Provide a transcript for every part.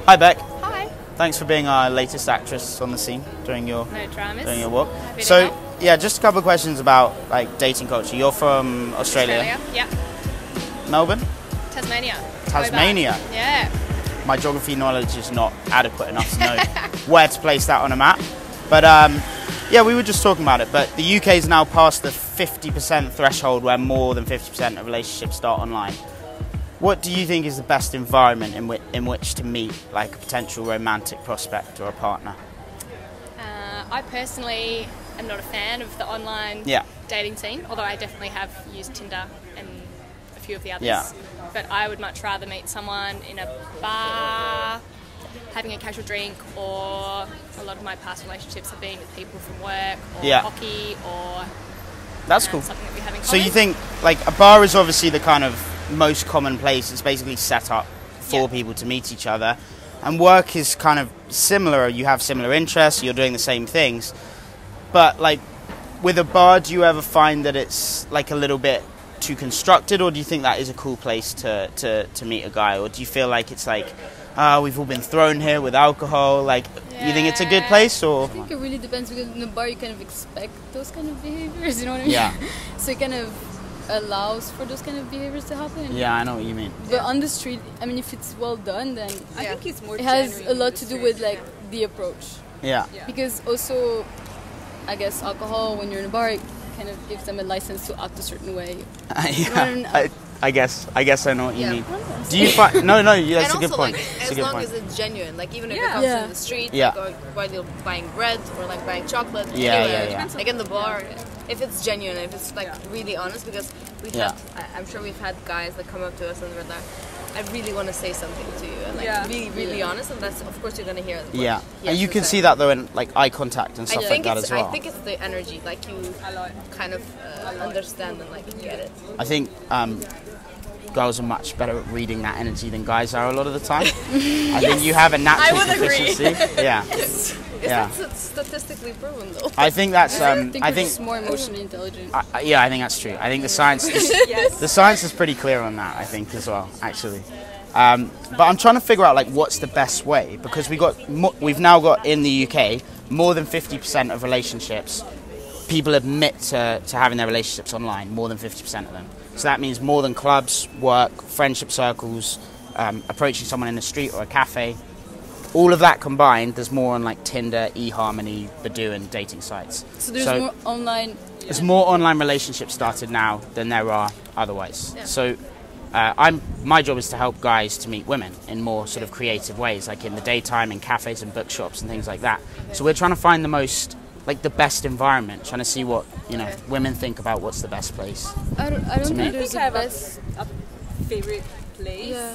Hi Beck, Hi. thanks for being our latest actress on the scene during your No dramas. walk. Happy to So help. yeah, just a couple of questions about like dating culture. You're from Australia. Yeah. Melbourne? Tasmania. Tasmania. Hobart. Yeah. My geography knowledge is not adequate enough to know where to place that on a map. But yeah, we were just talking about it. But the UK is now past the 50% threshold where more than 50% of relationships start online. What do you think is the best environment in which to meet like a potential romantic prospect or a partner? I personally am not a fan of the online dating scene, although I definitely have used Tinder and a few of the others. Yeah. But I would much rather meet someone in a bar, having a casual drink, or a lot of my past relationships have been with people from work or hockey or That's cool. something that we have in common. So you think like a bar is obviously the kind of most common place. It's basically set up for people to meet each other, and work is kind of similar. You have similar interests, you're doing the same things, but like with a bar, do you ever find that it's like a little bit too constructed, or do you think that is a cool place to meet a guy, or do you feel like it's like we've all been thrown here with alcohol, like you think it's a good place? Or I think it really depends, because in the bar you kind of expect those kind of behaviors, you know what I mean? Yeah. So it kind of allows for those kind of behaviors to happen. Yeah, I know what you mean. But on the street, I mean, if it's well done, then I think it's more it has genuine a lot on to the do street. with like the approach. Yeah. Because also, I guess alcohol when you're in a bar, it kind of gives them a license to act a certain way. I guess I know what you mean. Well, Do you find no? That's And a also, good point. like, It's a as good long point. as it's genuine, like even if it Yeah. comes Yeah. in the street, Yeah. like, or while you're buying bread or like buying chocolate, Yeah, anywhere, yeah. like in the bar, if it's genuine, if it's like really honest, because we've had, I'm sure we've had guys that come up to us and we're like, I really want to say something to you, and like really honest, and that's of course you're gonna hear. Yeah, he and has you to can say. see that though in like eye contact and stuff like that as well. I think it's the energy, like you kind of understand and like get it. I think girls are much better at reading that energy than guys are a lot of the time. I think you have a natural proficiency. Yeah. Is that statistically proven though? I think that's. I think I we're think. just more emotionally intelligent. Yeah, I think that's true. I think the science. The science is pretty clear on that. I think as well, actually. But I'm trying to figure out like what's the best way, because we've now got in the UK more than 50% of relationships. People admit to having their relationships online. More than 50% of them. So that means more than clubs, work, friendship circles, approaching someone in the street or a cafe. All of that combined, there's more on like Tinder, eHarmony, Badoo, and dating sites. So there's more online. There's more online relationships started now than there are otherwise. Yeah. So my job is to help guys to meet women in more sort of creative ways, like in the daytime, in cafes and bookshops and things like that. So we're trying to find the best environment, trying to see what women think about what's the best place. I don't think there's I a have best. a favorite place. Yeah.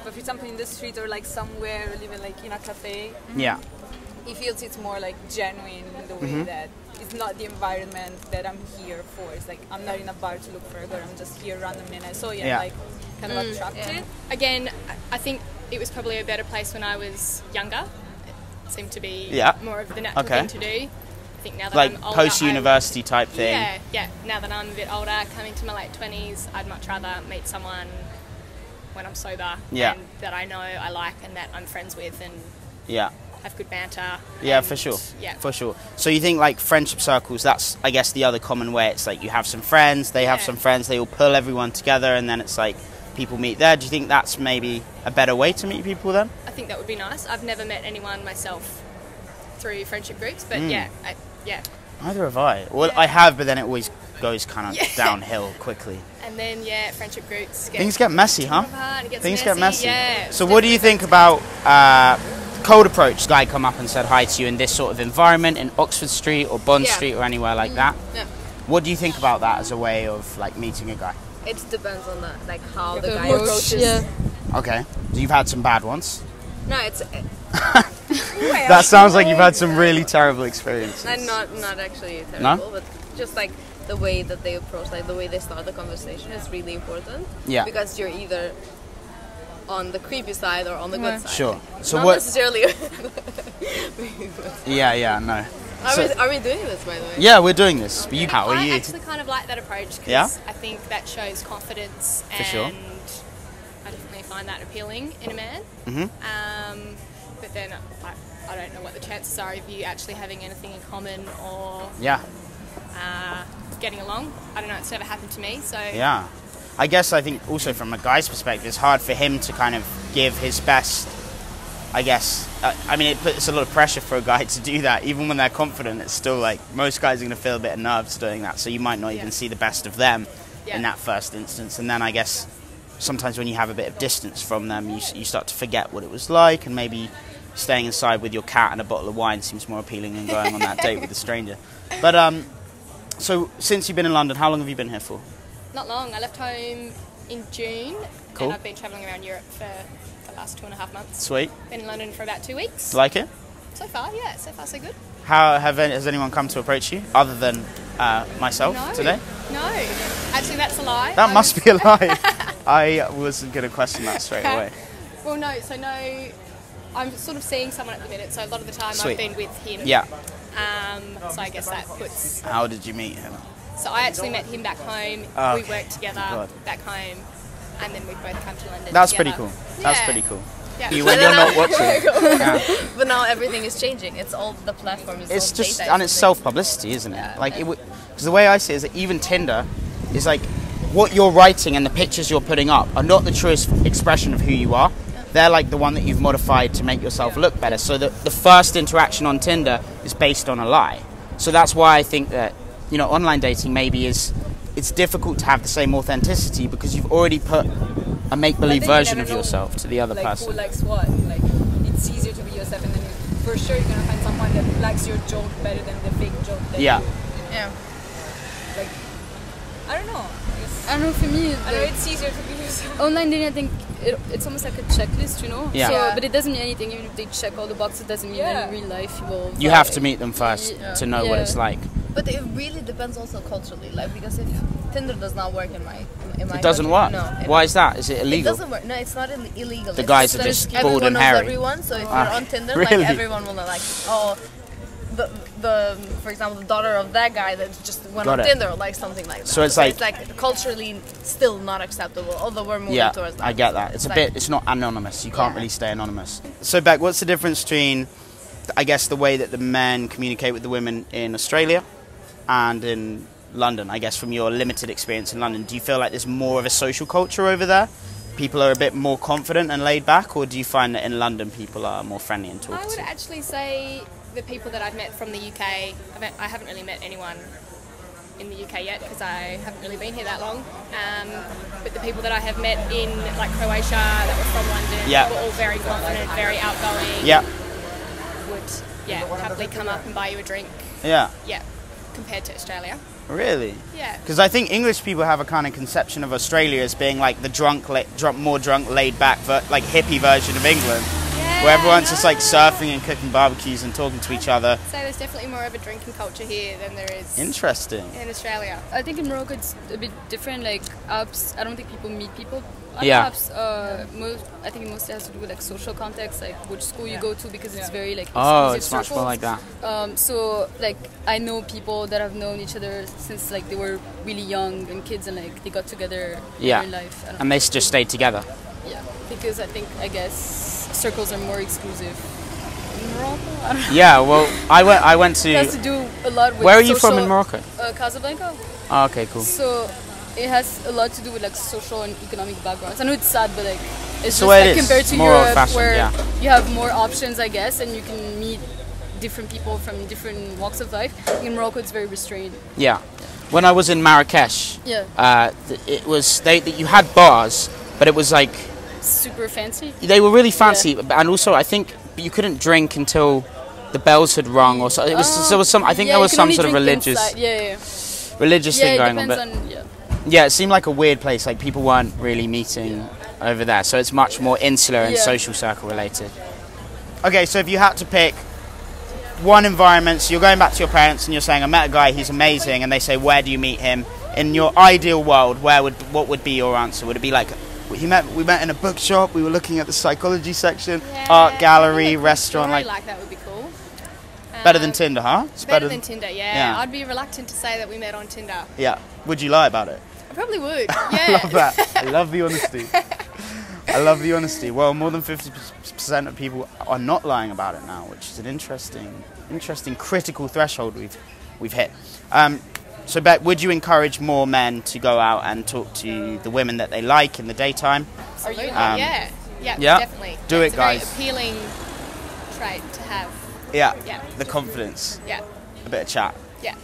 But for example, in the street or like somewhere, or even like in a cafe, Yeah. he feels it's more like genuine in the way that it's not the environment that I'm here for. It's like I'm not in a bar to look for a girl. I'm just here randomly. And I saw like kind of attracted. Again, I think it was probably a better place when I was younger. It seemed to be more of the natural thing to do. I think now that Like I'm older, post-university type thing. Yeah. Now that I'm a bit older, coming to my late 20s, I'd much rather meet someone when I'm sober and that I know I like and that I'm friends with and have good banter. Yeah, and, for sure. Yeah. For sure. So you think like friendship circles, that's I guess the other common way. It's like you have some friends, they have some friends, they all pull everyone together, and then it's like people meet there. Do you think that's maybe a better way to meet people then? I think that would be nice. I've never met anyone myself through friendship groups, but yeah. Neither have I. Well, I have, but then it always goes kind of downhill quickly. And then friendship groups Things get messy, huh? apart and it Things gets get messy. Yeah. So what do you think about cold approach? Guy come up and said hi to you in this sort of environment in Oxford Street or Bond Street or anywhere like that. Yeah. What do you think about that as a way of like meeting a guy? It depends on like how the guy approach, approaches. yeah. Okay. So you've had some bad ones. No, it's That sounds like you've had some really terrible experiences. not actually terrible, but just like the way that they approach, like the way they start the conversation is really important. Yeah. Because you're either on the creepy side or on the good side. Sure. So Not what? necessarily. No. Are we doing this, by the way? Yeah, we're doing this. But how are I you? actually kind of like that approach because Yeah? I think that shows confidence For sure. and I definitely find that appealing in a man. then I don't know what the chances are of you actually having anything in common or getting along. I don't know, it's never happened to me, so... Yeah. I think also from a guy's perspective, it's hard for him to kind of give his best, I guess. I mean, it puts a lot of pressure for a guy to do that. Even when they're confident, it's still like, most guys are going to feel a bit of nerves doing that, so you might not even see the best of them in that first instance. And then I guess sometimes when you have a bit of distance from them, you start to forget what it was like, and maybe staying inside with your cat and a bottle of wine seems more appealing than going on that date with a stranger. But so since you've been in London, how long have you been here for? Not long. I left home in June, cool. And I've been travelling around Europe for the last 2.5 months. Sweet. Been in London for about 2 weeks. Like it? So far, yeah. So far, so good. Has anyone come to approach you other than myself today? No. Actually, that's a lie. That must be a lie. I wasn't going to question that straight away. Well, no. So no, I'm sort of seeing someone at the minute. So a lot of the time I've been with him. Yeah. So I guess that puts... How did you meet him? So I actually met him back home. We worked together back home, and then we both come to London. That's together. pretty cool. That's pretty cool. Yeah. When you're not watching. But now everything is changing. It's all the platform. It's just, and it's self-publicity, isn't it? Yeah. Like, because the way I see it is that even Tinder is like, what you're writing and the pictures you're putting up are not the truest expression of who you are. They're like the one that you've modified to make yourself look better. So the first interaction on Tinder is based on a lie. So that's why I think that, you know, online dating maybe it's difficult to have the same authenticity because you've already put a make-believe version of yourself to the other person. Who likes what? Like, it's easier to be yourself, and then for sure you're gonna find someone that likes your joke better than the fake joke. That Yeah. Like, I don't know. I don't know. For me, I know it's easier to be yourself. Online dating, I think it's almost like a checklist, you know. Yeah. So, but it doesn't mean anything. Even if they check all the boxes, it doesn't mean that in real life you have to meet them first to know what it's like. But it really depends also culturally, like, because if Tinder does not work in my it doesn't work. No. Why is that? Is it illegal? It doesn't work. No, it's not illegal. The guys are just bald and hairy. Everyone, so if you're on Tinder, really? like everyone will know, like, oh, the for example, the daughter of that guy that just went on Tinder, or like something like that. So it's like culturally still not acceptable, although we're moving towards that. I get that. It's it's not anonymous. You can't really stay anonymous. So Beck, what's the difference between, I guess, the way that the men communicate with the women in Australia and in London? I guess from your limited experience in London, do you feel like there's more of a social culture over there? People are a bit more confident and laid back, or do you find that in London people are more friendly and talkative? I would actually say the people that I've met from the UK, I haven't really met anyone in the UK yet because I haven't really been here that long. But the people that I have met in like Croatia that were from London were all very confident, very outgoing. Yeah. Would happily come up and buy you a drink. Yeah. Yeah. Compared to Australia. Really? Yeah. Because I think English people have a kind of conception of Australia as being like the more drunk, laid back, like hippie version of England, where everyone's just like surfing and cooking barbecues and talking to each other. So there's definitely more of a drinking culture here than there is. Interesting. In Australia. I think in Morocco it's a bit different. Like apps, I don't think people meet people on apps. I think it mostly has to do with like social context, like which school you go to, because it's very like exclusive it's much more like that. So like I know people that have known each other since like they were really young and kids, and like they got together in real life. And they just stayed together. Yeah, because I guess circles are more exclusive in Morocco. Yeah, well, I went to. It has to do a lot with. Where are you from in Morocco? Casablanca. Oh, okay, cool. So it has a lot to do with like social and economic backgrounds. I know it's sad, but like it's so just like compared to Europe, where you have more options, I guess, and you can meet different people from different walks of life. In Morocco, it's very restrained. Yeah. When I was in Marrakesh, it was you had bars, but it was like super fancy. They were really fancy, and also I think you couldn't drink until the bells had rung, or so. It was there was some. I think there was some sort of religious religious thing going on. But it seemed like a weird place. Like people weren't really meeting over there, so it's much more insular and social circle related. Okay, so if you had to pick one environment, so you're going back to your parents and you're saying, I met a guy, he's amazing, and they say, where do you meet him? In your ideal world, what would be your answer? Would it be like, we met in a bookshop, we were looking at the psychology section, art gallery, restaurant, like that would be cool. Better than Tinder, huh? It's better than Tinder, yeah. I'd be reluctant to say that we met on Tinder. Yeah. Would you lie about it? I probably would, I love that. I love the honesty. I love the honesty. Well, more than 50% of people are not lying about it now, which is an interesting critical threshold we've hit. So, Beck, would you encourage more men to go out and talk to the women that they like in the daytime? Absolutely. Yeah, definitely. Do it, guys. It's a very appealing trait to have. Yeah. The confidence. Yeah. A bit of chat. Yeah.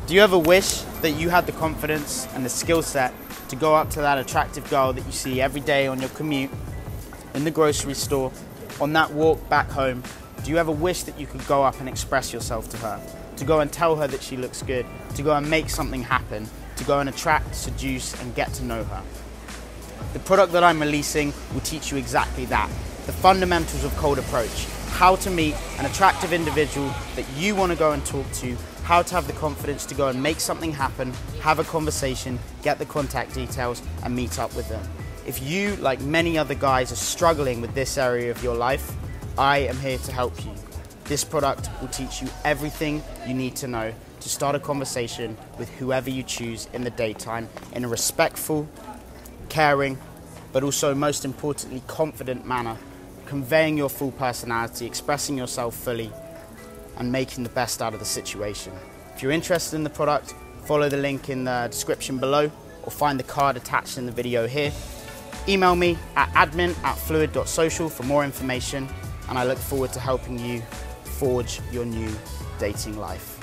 Do you ever wish that you had the confidence and the skill set to go up to that attractive girl that you see every day on your commute, in the grocery store, on that walk back home? Do you ever wish that you could go up and express yourself to her? To go and tell her that she looks good? To go and make something happen? To go and attract, seduce, and get to know her? The product that I'm releasing will teach you exactly that. The fundamentals of cold approach. How to meet an attractive individual that you want to go and talk to, how to have the confidence to go and make something happen, have a conversation, get the contact details, and meet up with them. If you, like many other guys, are struggling with this area of your life, I am here to help you. This product will teach you everything you need to know to start a conversation with whoever you choose in the daytime in a respectful, caring, but also most importantly, confident manner, conveying your full personality, expressing yourself fully, and making the best out of the situation. If you're interested in the product, follow the link in the description below or find the card attached in the video here. Email me at admin@fluid.social for more information, and I look forward to helping you forge your new dating life.